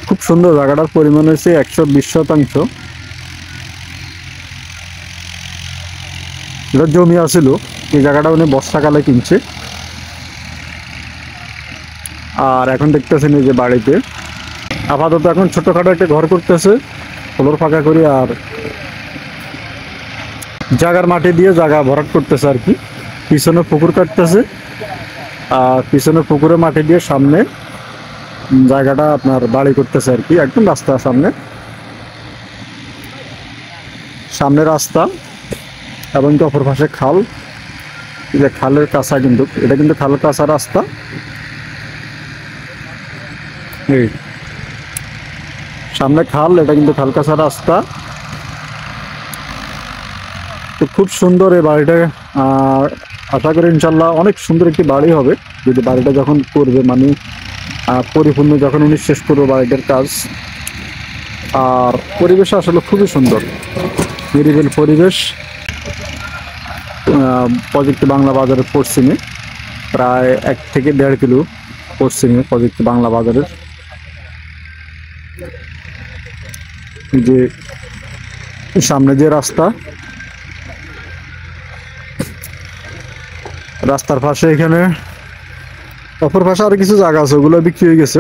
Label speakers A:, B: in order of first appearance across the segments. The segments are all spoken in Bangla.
A: খুব সুন্দর, জায়গাটার পরিমাণ হয়েছে 120%। এটা জমি আছিল, এই জায়গাটা উনি বর্ষাকালে কিনছে। আর এখন দেখতেছেন এই যে বাড়িতে আপাতত এখন ছোটখাটো একটা ঘর করতেছে, ফ্লোর ফাঁকা করে, আর জায়গার মাটি দিয়ে জায়গা ভরাট করতেছে আর কি। পিছনে পুকুর কাটতেছে, আর পিছনে পুকুরে মাটি দিয়ে সামনে জায়গাটা আপনার বাড়ি করতেছে আর কি। একদম রাস্তার সামনে রাস্তা, এবং অপর পাশে খাল। এটা খালের কাছা, কিন্তু এটা কিন্তু খালের কাছা রাস্তা। এই সামনে খাল, এটা কিন্তু খাল কাছা রাস্তা। তো খুব সুন্দর এই বাড়িটা। আশা করি ইনশাল্লাহ অনেক সুন্দর একটি বাড়ি হবে, যদি বাড়িটা যখন করবে, মানে পরিপূর্ণ যখন উনি শেষ করবে বাড়িটার কাজ। আর পরিবেশ আসলে খুবই সুন্দর, নিরিবিল পরিবেশ। প্রজেক্ট বাংলা বাজারের পশ্চিমে, প্রায় 1 থেকে 1.5 কিলো পশ্চিমে প্রজেক্ট বাংলা বাজারের। যে সামনে যে রাস্তার পাশে, এখানে অপর পাশে আরো কিছু জায়গা আছে, ওগুলো বিক্রি হয়ে গেছে।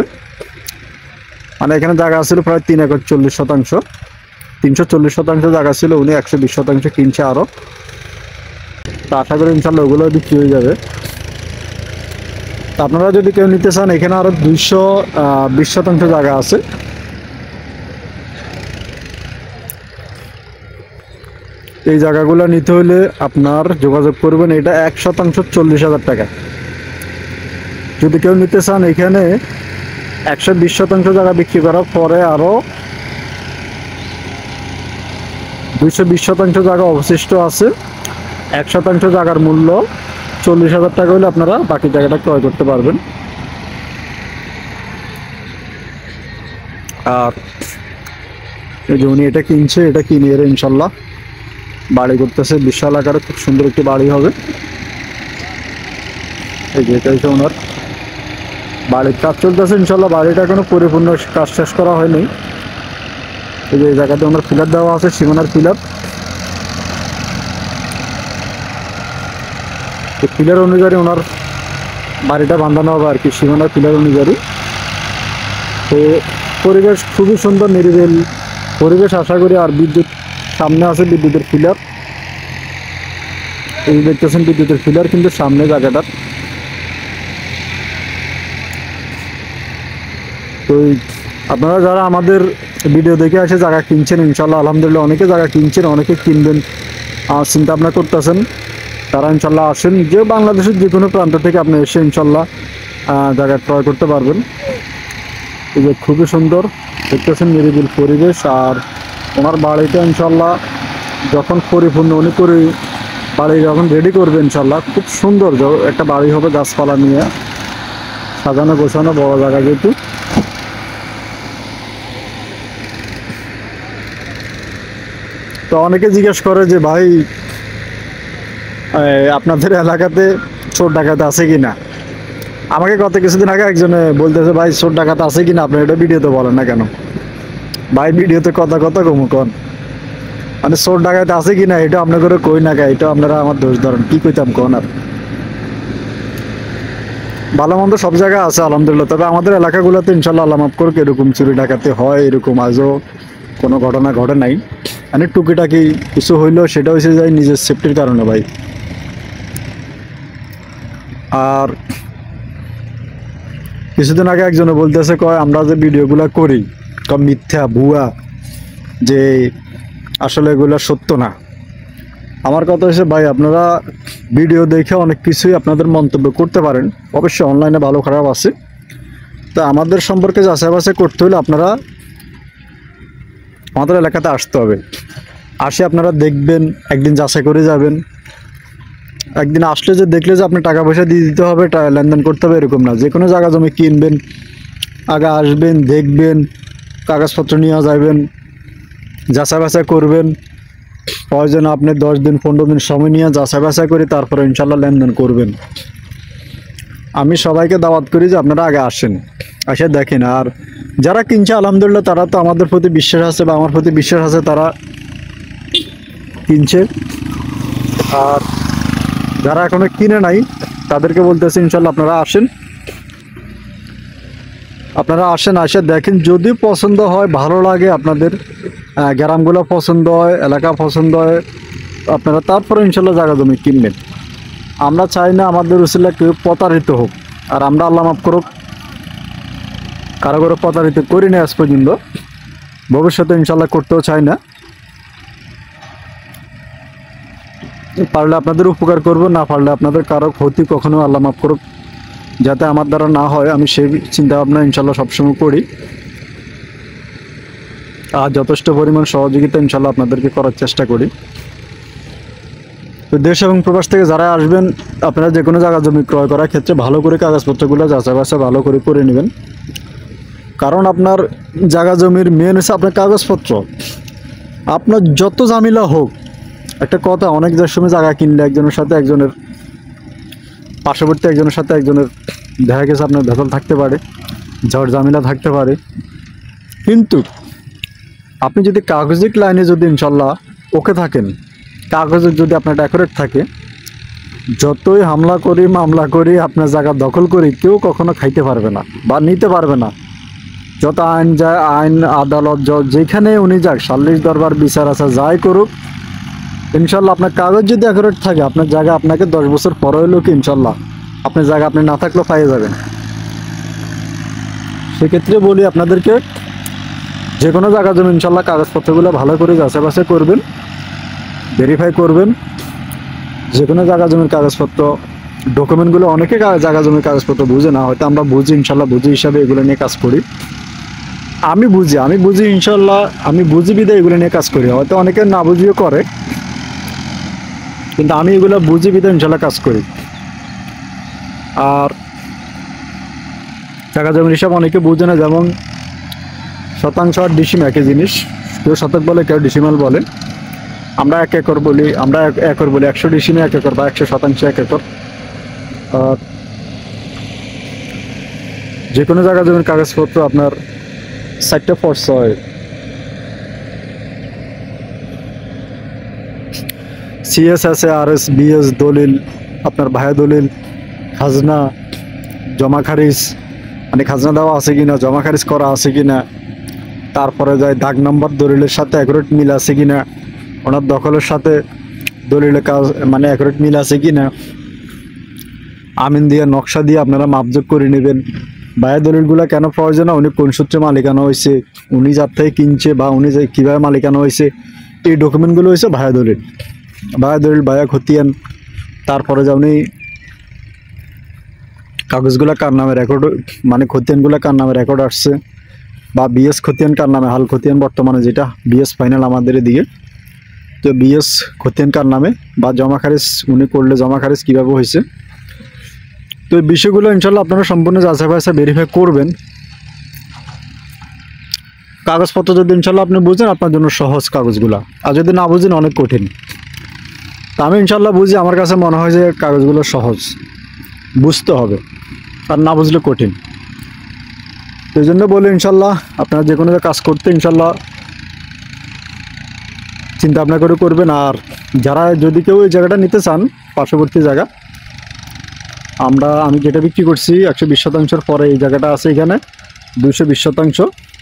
A: মানে এখানে জায়গা ছিল প্রায় 3 একর 40%, 340% জায়গা ছিল, উনি 120% কিনছে আরো। তো আশা করি ইনশাল্লাহ ওগুলো বিক্রি হয়ে যাবে। তা আপনারা যদি কেউ নিতে চান, এখানে আরো 220% জায়গা আছে। এই জায়গাগুলো নিতে হলে আপনার যোগাযোগ করবেন, এটা 1% 40,000 টাকা। যদি কেউ নিতে চান, এখানে 120% জায়গা বিক্রি করার পরে আরো 220% জায়গা অবশিষ্ট আছে। 1% জায়গার মূল্য 40,000 টাকা হলে আপনারা বাকি জায়গাটা ক্রয় করতে পারবেন। আর এই যে উনি এটা কিনছে, এটা কিনে এর ইনশাল্লাহ বাড়ি করতেছে, বিশাল আকারে খুব সুন্দর একটি বাড়ি হবে। এই যে এটা হচ্ছে ওনার বাড়ির কাজ চলতেছে ইনশাল্লাহ। বাড়িটা এখনো পরিপূর্ণ কাজ শেষ করা হয়নি। এই যে এই জায়গাতে ওনার পিলার দেওয়া আছে, সীমানার পিলার। পিলার অনুযায়ী ওনার বাড়িটা বাঁধানো হবে আর কি, সীমানার পিলার অনুযায়ী। তো পরিবেশ খুবই সুন্দর, নিরিবিল পরিবেশ আশা করি। আর বিদ্যুৎ সামনে আছে, বিদ্যুতের পিলার। এই দেখতেছেন বিদ্যুতের পিলার কিন্তু সামনে জায়গাটার। তো আপনারা যারা আমাদের ভিডিও দেখে এসে জায়গা কিনছেন, ইনশাল্লাহ আলহামদুলিল্লাহ অনেকে জায়গা কিনছেন, অনেকে কিনবেন চিন্তা ভাবনা করতেছেন, তারা ইনশাল্লাহ আসেন। যে বাংলাদেশের যে কোনো প্রান্ত থেকে আপনি এসে ইনশাল্লাহ জায়গা ক্রয় করতে পারবেন। এই যে খুবই সুন্দর দেখতেছেন, নিরিবিল পরিবেশ। আর ওনার বাড়িটা ইনশাল্লাহ যখন পরিপূর্ণ উনি করে বাড়ি যখন রেডি করবে, ইনশাল্লাহ খুব সুন্দর একটা বাড়ি হবে, গাছপালা নিয়ে সাজানো গোছানো, বড় জায়গা যেহেতু। তো অনেকে জিজ্ঞেস করে যে ভাই, আপনাদের এলাকাতে চোর ডাকাত আছে কিনা। আমাকে গত কিছুদিন আগে একজনে বলতেছে, ভাই চোর ডাকাত আছে কিনা, আপনি এটা ভিডিওতে বলেন না কেন। ভাই ভিডিওতে কথা কম কন, মানে চোর ডাকাত আছে কিনা এটা আপনার করে কই না, এটা আপনারা আমার দোষ ধরেন, কি কইতাম কন। আর ভালো মন্দ সব জায়গায় আছে আলহামদুলিল্লাহ, তবে আমাদের এলাকাগুলোতে ইনশাল্লাহ আল্লাহ মাফ করুক এরকম চুরি ডাকাতি হয়, এরকম আজও কোনো ঘটনা ঘটে নাই। মানে টুকিটাকি কিছু হইলেও সেটা হয়েছে যায় নিজের সেফটির কারণে ভাই। আর কিছুদিন আগে একজনে বলতেছে, কয় আমরা যে ভিডিওগুলো করি সব মিথ্যা ভুয়া, যে আসলে এগুলো সত্য না। আমার কথা হচ্ছে ভাই, আপনারা ভিডিও দেখে অনেক কিছুই আপনাদের মন্তব্য করতে পারেন, অবশ্যই অনলাইনে ভালো খারাপ আছে। তো আমাদের সম্পর্কে যাচাই বাছাই করতে হলে আপনারা আমাদের এলাকাতে আসতে হবে। আসে আপনারা দেখবেন, একদিন যাচাই করে যাবেন। একদিন আসলে যে দেখলে যে আপনি টাকা পয়সা দিয়ে দিতে হবে, লেনদেন করতে হবে, এরকম না। যে কোনো জায়গা জমি কিনবেন, আগে আসবেন, দেখবেন, কাগজপত্র নিয়ে যাবেন, যাচাই বাছাই করবেন। প্রয়োজন আপনি 10 দিন 15 দিন সময় নিয়ে যাচাই বাছাই করে তারপরে ইনশাল্লাহ লেনদেন করবেন। আমি সবাইকে দাওয়াত করি যে আপনারা আগে আসেন, আসে দেখেন। আর যারা কিনছে আলহামদুলিল্লাহ তারা তো আমাদের প্রতি বিশ্বাস আছে বা আমার প্রতি বিশ্বাস আছে, তারা কিনছে। আর যারা এখনো কিনে নাই তাদেরকে বলতেছি ইনশাল্লাহ আপনারা আসেন, আসে দেখেন, যদি পছন্দ হয়, ভালো লাগে আপনাদের, গ্রামগুলো পছন্দ হয়, এলাকা পছন্দ হয়, আপনারা তারপরে ইনশাল্লাহ জায়গা জমি কিনবেন। আমরা চাই না আমাদের উসিলা কেউ প্রতারিত হোক, আর আমরা আল্লাহ মাফ করুক কারো করে প্রতারিত করি না আজ পর্যন্ত, ভবিষ্যতে ইনশাল্লাহ করতেও চাই না। পারলে আপনাদের উপকার করব, না পারলে আপনাদের কারো ক্ষতি কখনো আল্লাহ মাফ করুক যাতে আমার দ্বারা না হয়, আমি সেই চিন্তা ভাবনা ইনশাল্লাহ সবসময় করি। আর যথেষ্ট পরিমাণ সহযোগিতা ইনশাল্লাহ আপনাদেরকে করার চেষ্টা করি। তো দেশ এবং প্রবাস থেকে যারা আসবেন, আপনারা যে কোনো জায়গা জমি ক্রয় করার ক্ষেত্রে ভালো করে কাগজপত্রগুলো যাচাই বাছাই ভালো করে নেবেন। কারণ আপনার জায়গা জমির মেন হচ্ছে আপনার কাগজপত্র। আপনার যত ঝামেলা হোক, একটা কথা, অনেক সময় জায়গা কিনলে একজনের সাথে একজনের, পার্শ্ববর্তী একজনের সাথে একজনের দেখা গেছে আপনার ভেতর থাকতে পারে, ঝড় ঝামেলা থাকতে পারে, কিন্তু আপনি যদি কাগজিক লাইনে যদি ইনশাল্লাহ ওকে থাকেন, কাগজের যদি আপনার ডেকোরেট থাকে, যতই হামলা করি মামলা করি আপনার জায়গা দখল করি, কেউ কখনো খাইতে পারবে না বা নিতে পারবে না। যত আইন যায়, আইন আদালত যেখানে উনি যাক, সালিশ দরবার বিচার আছে, যাই করুক, ইনশাল্লাহ আপনার কাগজ যদি অ্যাকুরেট থাকে, আপনার জায়গা আপনাকে 10 বছর পরে হলেও কি ইনশাল্লাহ আপনার জায়গা আপনি না থাকলেও পাইয়ে যাবেন। সেক্ষেত্রে বলি আপনাদেরকে, যে কোনো জায়গা জমি ইনশাল্লাহ কাগজপত্রগুলো ভালো করে যাচাই বাছাই করবেন, ভেরিফাই করবেন। যে কোনো জায়গা জমির কাগজপত্র ডকুমেন্টগুলো, অনেকে জায়গা জমির কাগজপত্র বুঝে না, হয়তো আমরা বুঝি, ইনশাল্লাহ বুঝি হিসাবে এগুলো নিয়ে কাজ করি। আমি বুঝি ইনশাল্লাহ, আমি বুঝি বিধে এগুলো নিয়ে কাজ করি। হয়তো অনেকে না বুঝিও করে, কিন্তু আমি এগুলো বুঝি বিধে ইনশাল্লাহ কাজ করি। আর জায়গা জমির হিসাব অনেকে বুঝে না, যেমন শতাংশ আর ডিসিম একই জিনিস, কেউ শতক বলে, কেউ ডিসিমাল বলে। আমরা 1 একর বলি, 100 ডিসিমে 1 একর বা 100 শতাংশ 1 একর। আর যে কোনো জায়গা জমির কাগজপত্র আপনার 4টা ফর্স হয়, সিএস আছে, আরএস, বিএস, দলিল, আপনার ভায়া দলিল, খাজনা, জমা খারিজ, মানে খাজনা দেওয়া আছে কিনা, জমা খারিজ করা আছে কিনা, তারপরে যায় দাগ নম্বর দলিলের সাথে অ্যাকুরেট মিল আছে কিনা, ওনার দখলের সাথে দলিলের কাজ মানে অ্যাকুরেট মিল আছে কিনা, আমিন দিয়ে নকশা দিয়ে আপনারা মাপযোগ করে নেবেন। ভায়া দলিলগুলো কেন প্রয়োজন, উনি কোন সূত্রে মালিকানা হয়েছে, উনি যার থেকে কিনছে বা উনি যে কীভাবে মালিকানা হয়েছে, এই ডকুমেন্টগুলো হয়েছে ভায়া দলিল, ভায়া খতিয়ান। তারপরে যা উনি কাগজগুলো কার নামে রেকর্ড, মানে খতিয়ানগুলো কার নামে রেকর্ড আসছে, বা বিএস খতিয়ান কার নামে, হাল খতিয়ান বর্তমানে যেটা বিএস ফাইনাল আমাদের এদিকে, তো বিএস খতিয়ান কার নামে, বা জমা খারিজ উনি করলে জমা খারিজ কীভাবে হয়েছে। তো এই বিষয়গুলো ইনশাল্লাহ আপনারা সম্পূর্ণ যাচাই বাছাই ভেরিফাই করবেন। কাগজপত্র যদি ইনশাল্লাহ আপনি বুঝেন, আপনার জন্য সহজ কাগজগুলা, আর যদি না বুঝেন অনেক কঠিন। তা আমি ইনশাল্লাহ বুঝি, আমার কাছে মনে হয় যে কাগজগুলো সহজ, বুঝতে হবে, আর না বুঝলে কঠিন। তো এই জন্য বলি ইনশাল্লাহ আপনারা যে কোনো কাজ করতে ইনশাল্লাহ চিন্তা ভাবনা করে করবেন। আর যারা যদি কেউ এই জায়গাটা নিতে চান, পার্শ্ববর্তী জায়গা, আমি যেটা বিক্রি করছি 120 শতাংশের পরে এই জায়গাটা আছে, এখানে 220 শতাংশ,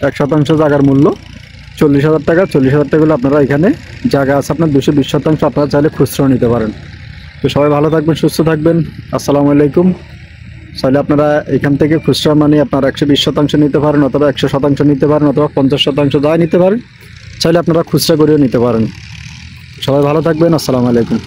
A: 1 শতাংশ জায়গার মূল্য 40,000 টাকা। 40,000 টাকা হলে আপনারা এখানে জায়গা আছে আপনার 220 শতাংশ, আপনারা চাইলে খুচরো নিতে পারেন। তো সবাই ভালো থাকবেন, সুস্থ থাকবেন, আসসালামু আলাইকুম। চাইলে আপনারা এখান থেকে খুচরা মানে আপনারা 120 শতাংশ নিতে পারেন, অথবা 100 শতাংশ নিতে পারেন, অথবা 50 শতাংশ যা নিতে পারেন, চাইলে আপনারা খুচরা করেও নিতে পারেন। সবাই ভালো থাকবেন, আসসালামু আলাইকুম।